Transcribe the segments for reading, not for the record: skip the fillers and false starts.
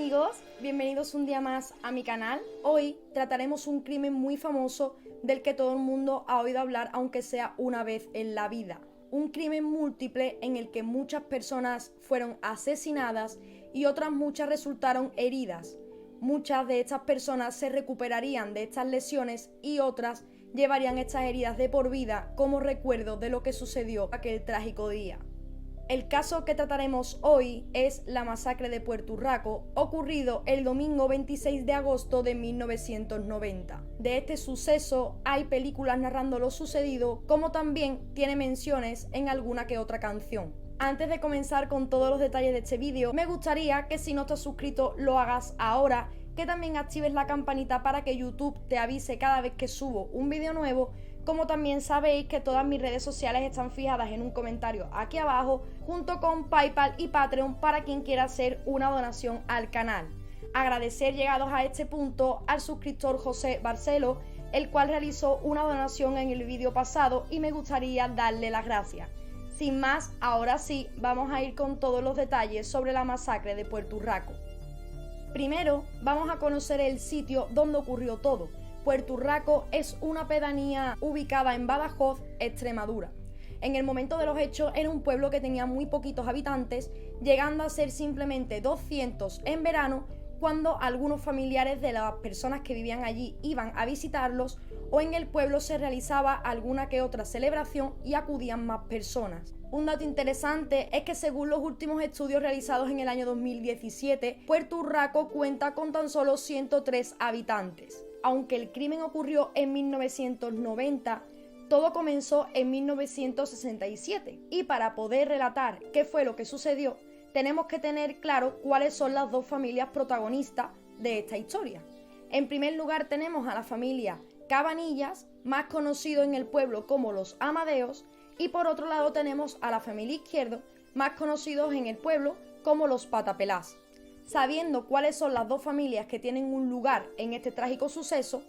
amigos, bienvenidos un día más a mi canal. Hoy trataremos un crimen muy famoso del que todo el mundo ha oído hablar, aunque sea una vez en la vida. Un crimen múltiple en el que muchas personas fueron asesinadas y otras muchas resultaron heridas. Muchas de estas personas se recuperarían de estas lesiones y otras llevarían estas heridas de por vida como recuerdo de lo que sucedió aquel trágico día. El caso que trataremos hoy es la masacre de Puerto Urraco, ocurrido el domingo 26 de agosto de 1990. De este suceso hay películas narrando lo sucedido, como también tiene menciones en alguna que otra canción. Antes de comenzar con todos los detalles de este vídeo, me gustaría que si no estás suscrito lo hagas ahora, que también actives la campanita para que YouTube te avise cada vez que subo un vídeo nuevo. Como también sabéis que todas mis redes sociales están fijadas en un comentario aquí abajo, junto con PayPal y Patreon para quien quiera hacer una donación al canal. Agradecer llegados a este punto al suscriptor José Barcelo, el cual realizó una donación en el vídeo pasado y me gustaría darle las gracias. Sin más, ahora sí, vamos a ir con todos los detalles sobre la masacre de Puerto Urraco. Primero, vamos a conocer el sitio donde ocurrió todo. Puerto Urraco es una pedanía ubicada en Badajoz, Extremadura. En el momento de los hechos era un pueblo que tenía muy poquitos habitantes, llegando a ser simplemente 200 en verano, cuando algunos familiares de las personas que vivían allí iban a visitarlos, o en el pueblo se realizaba alguna que otra celebración y acudían más personas. Un dato interesante es que según los últimos estudios realizados en el año 2017, Puerto Urraco cuenta con tan solo 103 habitantes. Aunque el crimen ocurrió en 1990, todo comenzó en 1967. Y para poder relatar qué fue lo que sucedió, tenemos que tener claro cuáles son las dos familias protagonistas de esta historia. En primer lugar tenemos a la familia Cabanillas, más conocido en el pueblo como los Amadeos, y por otro lado tenemos a la familia Izquierdo, más conocidos en el pueblo como los Patapelás. Sabiendo cuáles son las dos familias que tienen un lugar en este trágico suceso,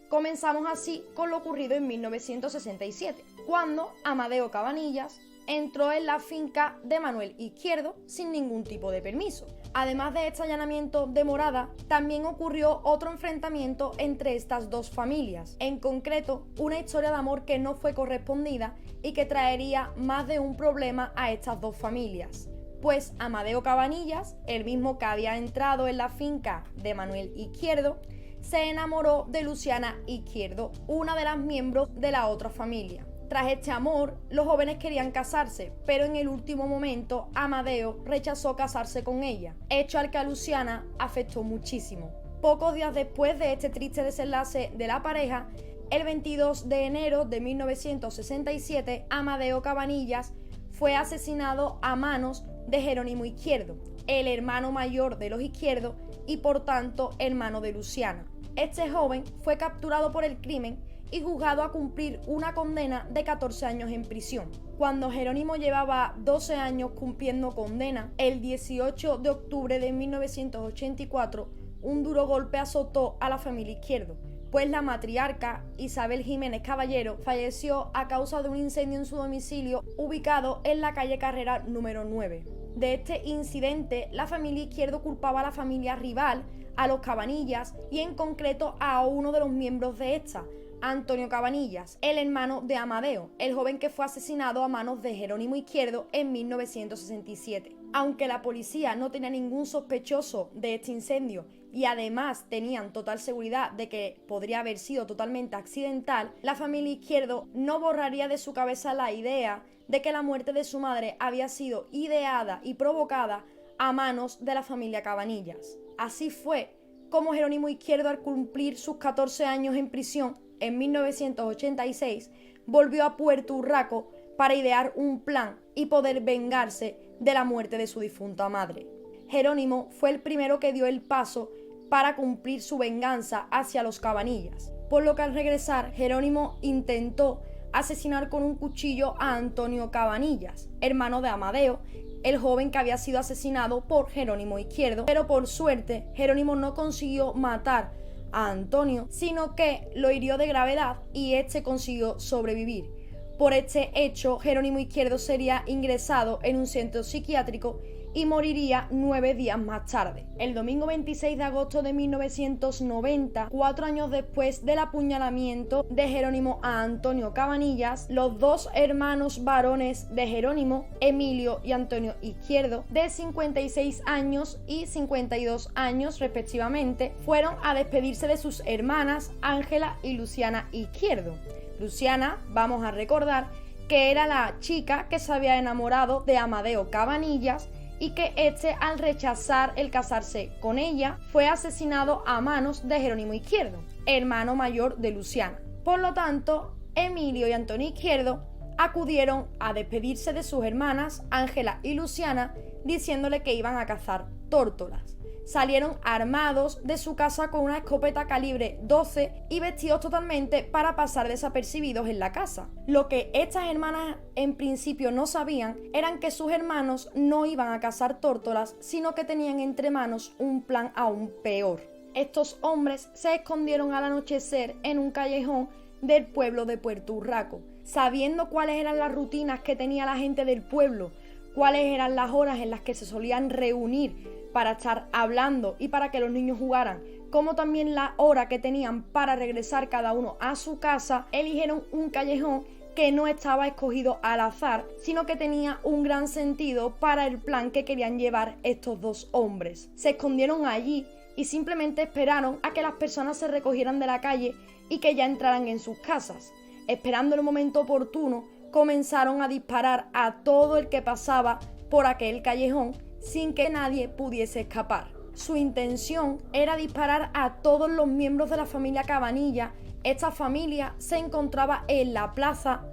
comenzamos así con lo ocurrido en 1967, cuando Amadeo Cabanillas entró en la finca de Manuel Izquierdo sin ningún tipo de permiso. Además de este allanamiento de morada, también ocurrió otro enfrentamiento entre estas dos familias, en concreto una historia de amor que no fue correspondida y que traería más de un problema a estas dos familias. Pues Amadeo Cabanillas, el mismo que había entrado en la finca de Manuel Izquierdo, se enamoró de Luciana Izquierdo, una de las miembros de la otra familia. Tras este amor, los jóvenes querían casarse, pero en el último momento Amadeo rechazó casarse con ella, hecho al que a Luciana afectó muchísimo. Pocos días después de este triste desenlace de la pareja, el 22 de enero de 1967, Amadeo Cabanillas fue asesinado a manos de Jerónimo Izquierdo, el hermano mayor de los Izquierdo y por tanto hermano de Luciana. Este joven fue capturado por el crimen y juzgado a cumplir una condena de 14 años en prisión. Cuando Jerónimo llevaba 12 años cumpliendo condena, el 18 de octubre de 1984, un duro golpe azotó a la familia Izquierdo, pues la matriarca Isabel Jiménez Caballero falleció a causa de un incendio en su domicilio ubicado en la calle Carrera número 9. De este incidente, la familia Izquierdo culpaba a la familia rival, a los Cabanillas y en concreto a uno de los miembros de esta, Antonio Cabanillas, el hermano de Amadeo, el joven que fue asesinado a manos de Jerónimo Izquierdo en 1967. Aunque la policía no tenía ningún sospechoso de este incendio y además tenían total seguridad de que podría haber sido totalmente accidental, la familia Izquierdo no borraría de su cabeza la idea de que la muerte de su madre había sido ideada y provocada a manos de la familia Cabanillas. Así fue como Jerónimo Izquierdo, al cumplir sus 14 años en prisión en 1986, volvió a Puerto Urraco para idear un plan y poder vengarse de la muerte de su difunta madre. Jerónimo fue el primero que dio el paso para cumplir su venganza hacia los Cabanillas, por lo que al regresar Jerónimo intentó asesinar con un cuchillo a Antonio Cabanillas, hermano de Amadeo, el joven que había sido asesinado por Jerónimo Izquierdo, pero por suerte Jerónimo no consiguió matar a Antonio, sino que lo hirió de gravedad y este consiguió sobrevivir. Por este hecho, Jerónimo Izquierdo sería ingresado en un centro psiquiátrico y moriría 9 días más tarde. El domingo 26 de agosto de 1990, 4 años después del apuñalamiento de Jerónimo a Antonio Cabanillas, los dos hermanos varones de Jerónimo, Emilio y Antonio Izquierdo, de 56 años y 52 años respectivamente, fueron a despedirse de sus hermanas Ángela y Luciana Izquierdo. Luciana, vamos a recordar, que era la chica que se había enamorado de Amadeo Cabanillas y que este, al rechazar el casarse con ella, fue asesinado a manos de Jerónimo Izquierdo, hermano mayor de Luciana. Por lo tanto, Emilio y Antonio Izquierdo acudieron a despedirse de sus hermanas Ángela y Luciana, diciéndole que iban a cazar tórtolas. Salieron armados de su casa con una escopeta calibre 12 y vestidos totalmente para pasar desapercibidos en la casa. Lo que estas hermanas en principio no sabían eran que sus hermanos no iban a cazar tórtolas, sino que tenían entre manos un plan aún peor. Estos hombres se escondieron al anochecer en un callejón del pueblo de Puerto Urraco, sabiendo cuáles eran las rutinas que tenía la gente del pueblo, cuáles eran las horas en las que se solían reunir para estar hablando y para que los niños jugaran, como también la hora que tenían para regresar cada uno a su casa. Eligieron un callejón que no estaba escogido al azar, sino que tenía un gran sentido para el plan que querían llevar estos dos hombres. Se escondieron allí y simplemente esperaron a que las personas se recogieran de la calle y que ya entraran en sus casas. Esperando el momento oportuno, comenzaron a disparar a todo el que pasaba por aquel callejón sin que nadie pudiese escapar. Su intención era disparar a todos los miembros de la familia Cabanilla. Esta familia se encontraba en la plaza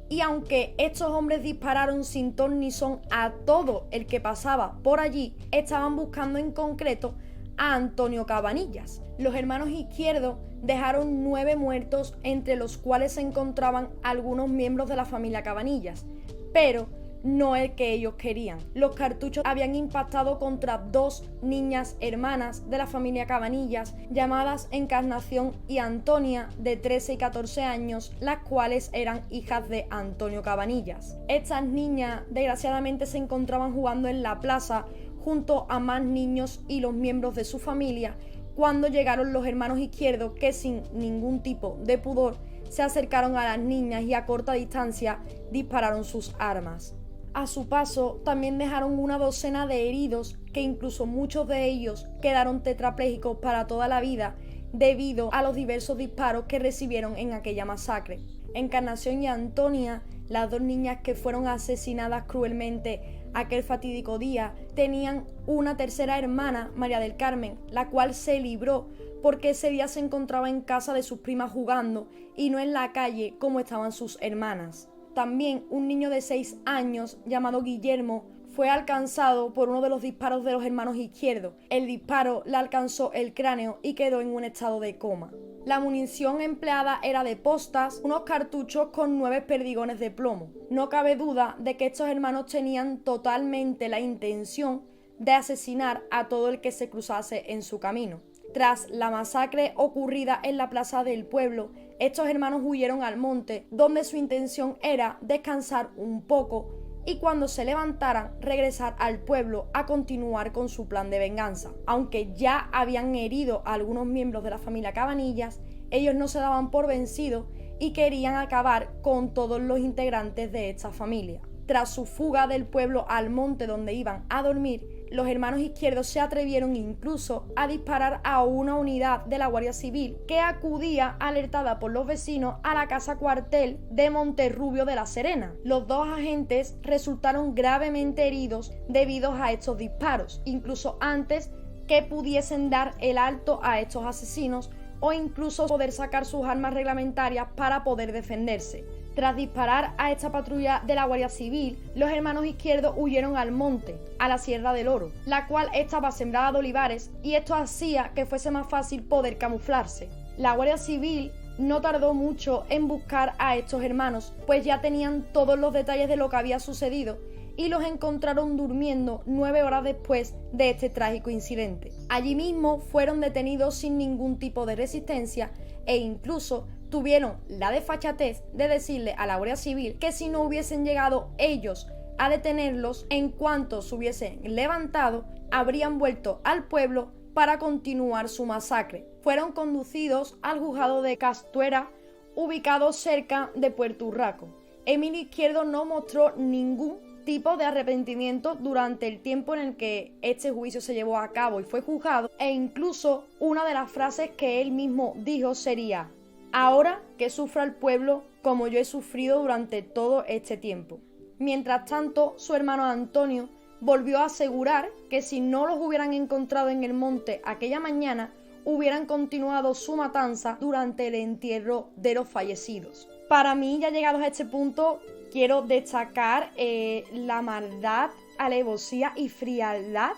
y aunque estos hombres dispararon sin ton ni son a todo el que pasaba por allí, estaban buscando en concreto a Antonio Cabanillas. Los hermanos Izquierdo dejaron 9 muertos, entre los cuales se encontraban algunos miembros de la familia Cabanillas, pero no el que ellos querían. Los cartuchos habían impactado contra 2 niñas hermanas de la familia Cabanillas, llamadas Encarnación y Antonia, de 13 y 14 años, las cuales eran hijas de Antonio Cabanillas. Estas niñas desgraciadamente se encontraban jugando en la plaza junto a más niños y los miembros de su familia cuando llegaron los hermanos Izquierdo, que sin ningún tipo de pudor se acercaron a las niñas y a corta distancia dispararon sus armas. A su paso también dejaron una docena de heridos, que incluso muchos de ellos quedaron tetraplégicos para toda la vida debido a los diversos disparos que recibieron en aquella masacre. Encarnación y Antonia, las 2 niñas que fueron asesinadas cruelmente aquel fatídico día, tenían una tercera hermana, María del Carmen, la cual se libró porque ese día se encontraba en casa de sus primas jugando y no en la calle como estaban sus hermanas. También un niño de 6 años llamado Guillermo fue alcanzado por uno de los disparos de los hermanos Izquierdo. El disparo le alcanzó el cráneo y quedó en un estado de coma. La munición empleada era de postas, unos cartuchos con 9 perdigones de plomo. No cabe duda de que estos hermanos tenían totalmente la intención de asesinar a todo el que se cruzase en su camino. Tras la masacre ocurrida en la plaza del pueblo, estos hermanos huyeron al monte, donde su intención era descansar un poco y cuando se levantaran regresar al pueblo a continuar con su plan de venganza. Aunque ya habían herido a algunos miembros de la familia Cabanillas, ellos no se daban por vencidos y querían acabar con todos los integrantes de esta familia. Tras su fuga del pueblo al monte donde iban a dormir, los hermanos Izquierdos se atrevieron incluso a disparar a una unidad de la Guardia Civil que acudía, alertada por los vecinos, a la casa cuartel de Monterrubio de la Serena. Los 2 agentes resultaron gravemente heridos debido a estos disparos, incluso antes que pudiesen dar el alto a estos asesinos o incluso poder sacar sus armas reglamentarias para poder defenderse. Tras disparar a esta patrulla de la Guardia Civil, los hermanos Izquierdo huyeron al monte, a la Sierra del Oro, la cual estaba sembrada de olivares, y esto hacía que fuese más fácil poder camuflarse. La Guardia Civil no tardó mucho en buscar a estos hermanos, pues ya tenían todos los detalles de lo que había sucedido y los encontraron durmiendo 9 horas después de este trágico incidente. Allí mismo fueron detenidos sin ningún tipo de resistencia e incluso tuvieron la desfachatez de decirle a la Guardia Civil que si no hubiesen llegado ellos a detenerlos. En cuanto se hubiesen levantado, habrían vuelto al pueblo para continuar su masacre. Fueron conducidos al juzgado de Castuera, ubicado cerca de Puerto Urraco. Emilio Izquierdo no mostró ningún tipo de arrepentimiento durante el tiempo en el que este juicio se llevó a cabo y fue juzgado, e incluso una de las frases que él mismo dijo sería: ahora que sufra el pueblo como yo he sufrido durante todo este tiempo. Mientras tanto, su hermano Antonio volvió a asegurar que si no los hubieran encontrado en el monte aquella mañana, hubieran continuado su matanza durante el entierro de los fallecidos. Para mí, ya llegados a este punto, quiero destacar la maldad, alevosía y frialdad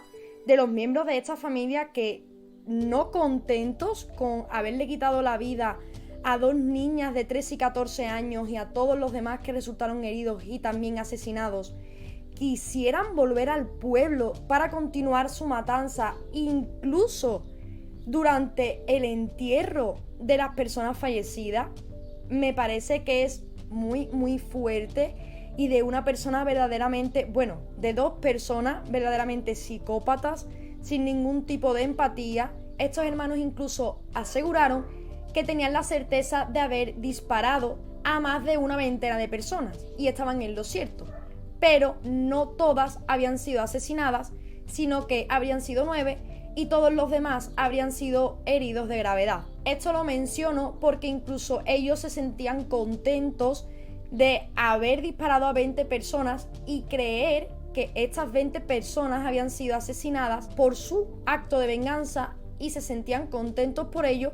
de los miembros de esta familia que, no contentos con haberle quitado la vida a 2 niñas de 13 y 14 años y a todos los demás que resultaron heridos y también asesinados, quisieran volver al pueblo para continuar su matanza, incluso durante el entierro de las personas fallecidas. Me parece que es muy fuerte, y de una persona verdaderamente, de 2 personas verdaderamente psicópatas, sin ningún tipo de empatía. Estos hermanos incluso aseguraron que tenían la certeza de haber disparado a más de una veintena de personas, y estaban en lo cierto. Pero no todas habían sido asesinadas, sino que habrían sido 9, y todos los demás habrían sido heridos de gravedad. Esto lo menciono porque incluso ellos se sentían contentos de haber disparado a 20 personas y creer que estas 20 personas habían sido asesinadas por su acto de venganza, y se sentían contentos por ello.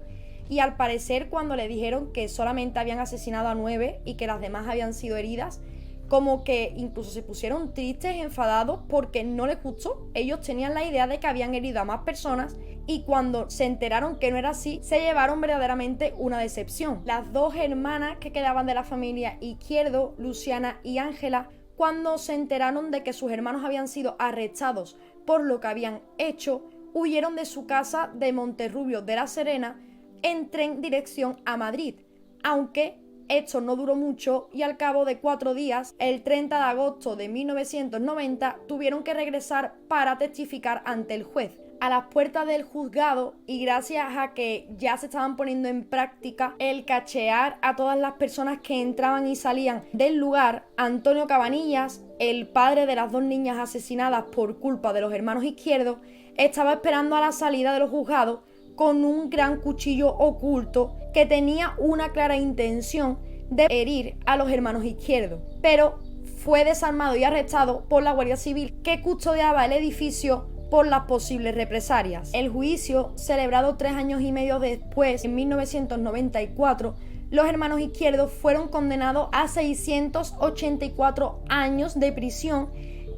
Y al parecer, cuando le dijeron que solamente habían asesinado a 9 y que las demás habían sido heridas, como que incluso se pusieron tristes, enfadados, porque no les gustó. Ellos tenían la idea de que habían herido a más personas, y cuando se enteraron que no era así, se llevaron verdaderamente una decepción. Las 2 hermanas que quedaban de la familia Izquierdo, Luciana y Ángela, cuando se enteraron de que sus hermanos habían sido arrestados por lo que habían hecho, huyeron de su casa de Monterrubio de la Serena en tren dirección a Madrid, aunque esto no duró mucho, y al cabo de 4 días, el 30 de agosto de 1990, tuvieron que regresar para testificar ante el juez. A las puertas del juzgado, y gracias a que ya se estaban poniendo en práctica el cachear a todas las personas que entraban y salían del lugar, Antonio Cabanillas, el padre de las 2 niñas asesinadas por culpa de los hermanos Izquierdo, estaba esperando a la salida de los juzgados con un gran cuchillo oculto que tenía una clara intención de herir a los hermanos Izquierdo, pero fue desarmado y arrestado por la Guardia Civil, que custodiaba el edificio por las posibles represalias. El juicio, celebrado 3 años y medio después, en 1994, los hermanos Izquierdo fueron condenados a 684 años de prisión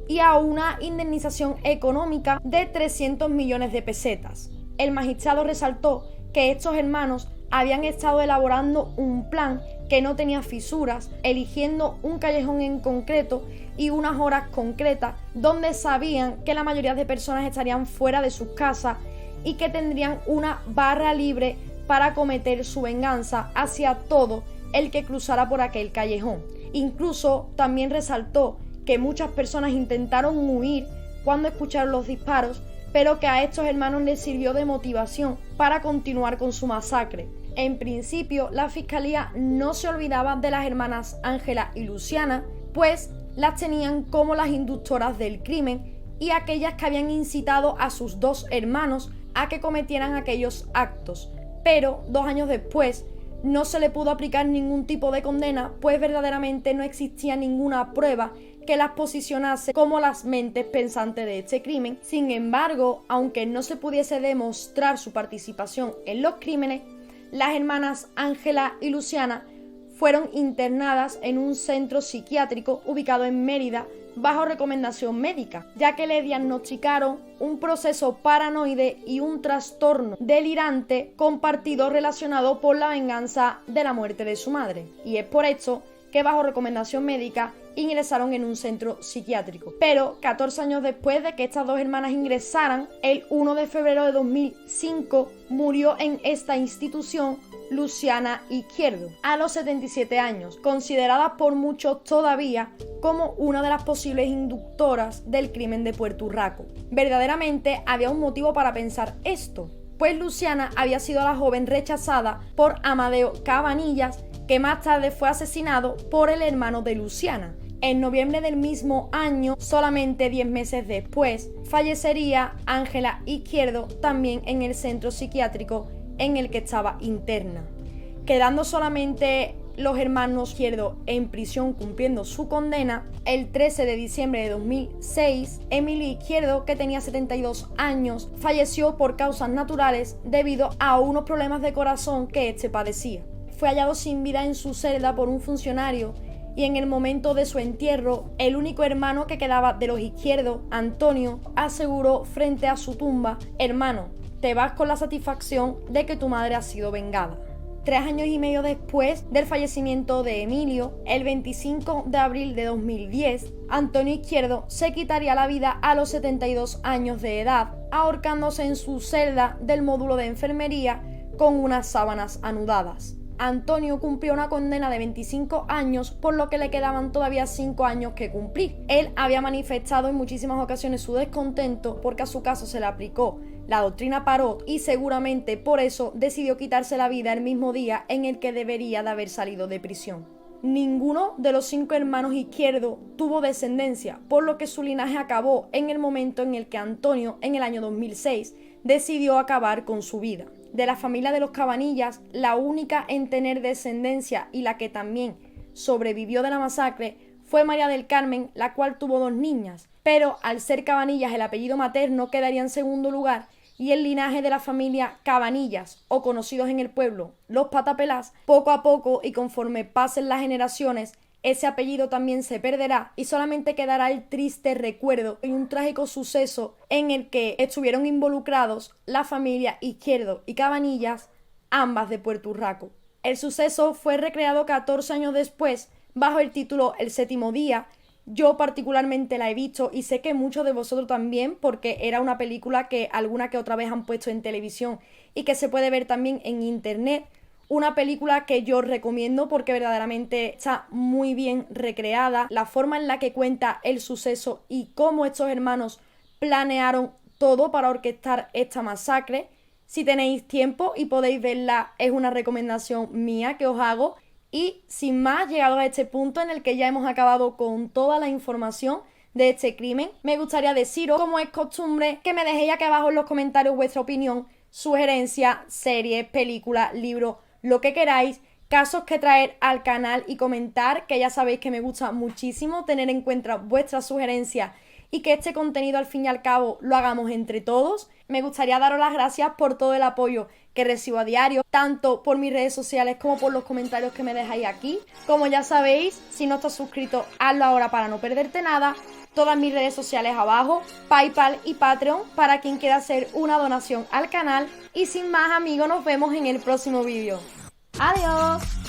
y a una indemnización económica de 300 millones de pesetas. El magistrado resaltó que estos hermanos habían estado elaborando un plan que no tenía fisuras, eligiendo un callejón en concreto y unas horas concretas donde sabían que la mayoría de personas estarían fuera de sus casas y que tendrían una barra libre para cometer su venganza hacia todo el que cruzara por aquel callejón. Incluso también resaltó que muchas personas intentaron huir cuando escucharon los disparos, pero que a estos hermanos les sirvió de motivación para continuar con su masacre. En principio, la fiscalía no se olvidaba de las hermanas Ángela y Luciana, pues las tenían como las inductoras del crimen y aquellas que habían incitado a sus 2 hermanos a que cometieran aquellos actos. Pero 2 años después no se le pudo aplicar ningún tipo de condena, pues verdaderamente no existía ninguna prueba que las posicionase como las mentes pensantes de este crimen. Sin embargo, aunque no se pudiese demostrar su participación en los crímenes, las hermanas Ángela y Luciana fueron internadas en un centro psiquiátrico ubicado en Mérida bajo recomendación médica, ya que le diagnosticaron un proceso paranoide y un trastorno delirante compartido relacionado por la venganza de la muerte de su madre. Y es por esto que bajo recomendación médica ingresaron en un centro psiquiátrico. Pero 14 años después de que estas 2 hermanas ingresaran, el 1 de febrero de 2005 murió en esta institución Luciana Izquierdo, a los 77 años, considerada por muchos todavía como una de las posibles inductoras del crimen de Puerto Urraco. Verdaderamente había un motivo para pensar esto, pues Luciana había sido la joven rechazada por Amadeo Cabanillas, que más tarde fue asesinado por el hermano de Luciana. En noviembre del mismo año, solamente 10 meses después, fallecería Ángela Izquierdo, también en el centro psiquiátrico en el que estaba interna, quedando solamente los hermanos Izquierdo en prisión cumpliendo su condena. El 13 de diciembre de 2006, Emilio Izquierdo, que tenía 72 años, falleció por causas naturales debido a unos problemas de corazón que este padecía. Fue hallado sin vida en su celda por un funcionario y en el momento de su entierro, el único hermano que quedaba de los Izquierdo, Antonio, aseguró frente a su tumba: hermano, te vas con la satisfacción de que tu madre ha sido vengada. 3 años y medio después del fallecimiento de Emilio, el 25 de abril de 2010, Antonio Izquierdo se quitaría la vida a los 72 años de edad, ahorcándose en su celda del módulo de enfermería con unas sábanas anudadas. Antonio cumplió una condena de 25 años, por lo que le quedaban todavía 5 años que cumplir. Él había manifestado en muchísimas ocasiones su descontento porque a su caso se le aplicó la doctrina Parot y seguramente por eso decidió quitarse la vida el mismo día en el que debería de haber salido de prisión. Ninguno de los 5 hermanos Izquierdo tuvo descendencia, por lo que su linaje acabó en el momento en el que Antonio, en el año 2006, decidió acabar con su vida. De la familia de los Cabanillas, la única en tener descendencia y la que también sobrevivió de la masacre fue María del Carmen, la cual tuvo 2 niñas, pero al ser Cabanillas el apellido materno quedaría en segundo lugar y el linaje de la familia Cabanillas, o conocidos en el pueblo los Patapelás, poco a poco y conforme pasen las generaciones, ese apellido también se perderá y solamente quedará el triste recuerdo y un trágico suceso en el que estuvieron involucrados la familia Izquierdo y Cabanillas, ambas de Puerto Urraco. El suceso fue recreado 14 años después bajo el título El Séptimo Día. Yo particularmente la he visto y sé que muchos de vosotros también, porque era una película que alguna que otra vez han puesto en televisión y que se puede ver también en internet. Una película que yo recomiendo porque verdaderamente está muy bien recreada, la forma en la que cuenta el suceso y cómo estos hermanos planearon todo para orquestar esta masacre. Si tenéis tiempo y podéis verla, es una recomendación mía que os hago. Y sin más, llegados a este punto en el que ya hemos acabado con toda la información de este crimen, me gustaría deciros, como es costumbre, que me dejéis aquí abajo en los comentarios vuestra opinión, sugerencia, serie, película, libro, lo que queráis, casos que traer al canal y comentar, que ya sabéis que me gusta muchísimo tener en cuenta vuestras sugerencias y que este contenido al fin y al cabo lo hagamos entre todos. Me gustaría daros las gracias por todo el apoyo que recibo a diario, tanto por mis redes sociales como por los comentarios que me dejáis aquí. Como ya sabéis, si no estás suscrito, hazlo ahora para no perderte nada. Todas mis redes sociales abajo, PayPal y Patreon para quien quiera hacer una donación al canal. Y sin más, amigos, nos vemos en el próximo vídeo. ¡Adiós!